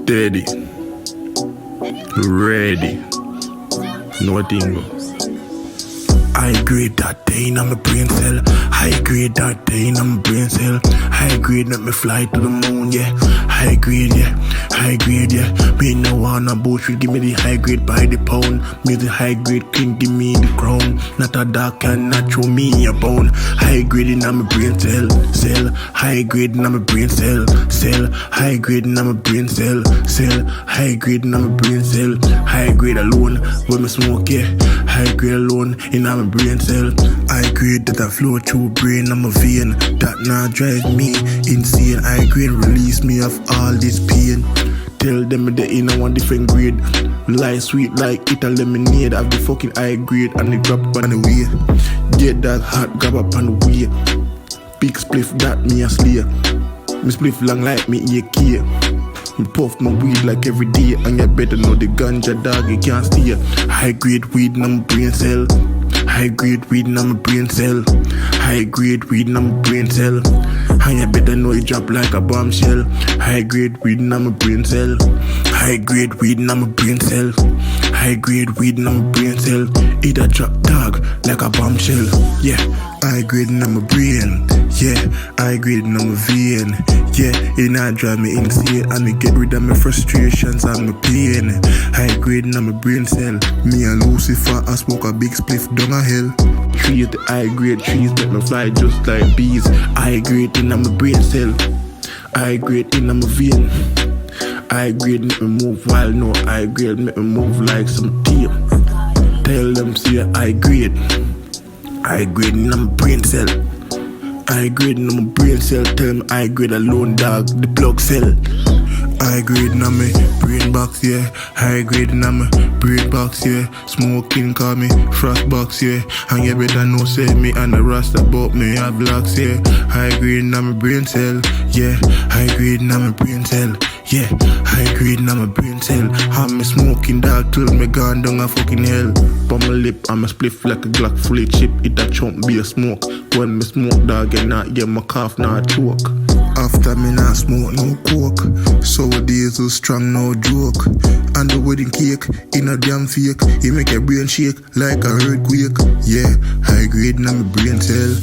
Steady. Ready. Nothing. High grade that day in my brain cell. High grade that day in my brain cell. High grade let me fly to the moon, yeah. High grade, yeah. High grade, yeah. Me no wanna bullshit, give me the high grade by the pound. Me the high grade king, give me the crown. Not a dark and not show me a bone. High grade in my brain cell, cell. High grade in my brain cell, cell. High grade in my brain cell, cell. High grade in my brain cell. High grade alone when me smoke, yeah. High grade alone in my brain cell. High grade that I flow through brain, I'm a vein. That now drive me insane. High grade release me of all this pain. Tell them they in a one different grade. Life sweet like it a lemonade. Have the fucking high grade and the grab on the way. Get that hot grab up on the way. Big spliff that me a slay. Me spliff long like me in a key. Me puff my weed like every day. And you better know the ganja dog, you can't stay. High grade weed in my brain cell. High grade weed in my brain cell. High grade weed in my brain cell. And you better know it drop like a bombshell. High grade weed in my brain cell. High grade weed in my brain cell. High grade weed in my brain cell. It a drop dog like a bombshell. Yeah, high grade in my brain. Yeah, high grade in my vein. Yeah, it not drive me insane. And it get rid of my frustrations and my pain. High grade in my brain cell. Me and Lucifer, I smoke a big spliff down a hill. Trees, the high grade trees make me fly just like bees. High grade in my brain cell. High grade in my vein. High grade make me move wild, no high grade make me move like some tape. Tell them see a high grade. High grade in my brain cell. High grade in my brain cell. Tell them high grade alone dog, the plug cell. High grade in my brain box, yeah. High grade in my brain box, yeah. Smoking call me frost box, yeah. And you better know say me and the rasta about me have blocks, yeah. High grade in my brain cell, yeah. High grade in my brain cell, yeah. High grade in my brain cell. I'm smoking dog till me gone down a fucking hell. On my lip, I'm a spliff like a Glock fully chip. It a chump be a smoke. When me smoke dog and not get my cough not choke. After me not smoke no coke. So days so strong no joke. And the wedding cake in a damn fake. It make your brain shake like a earthquake. Yeah, high grade in my brain cell.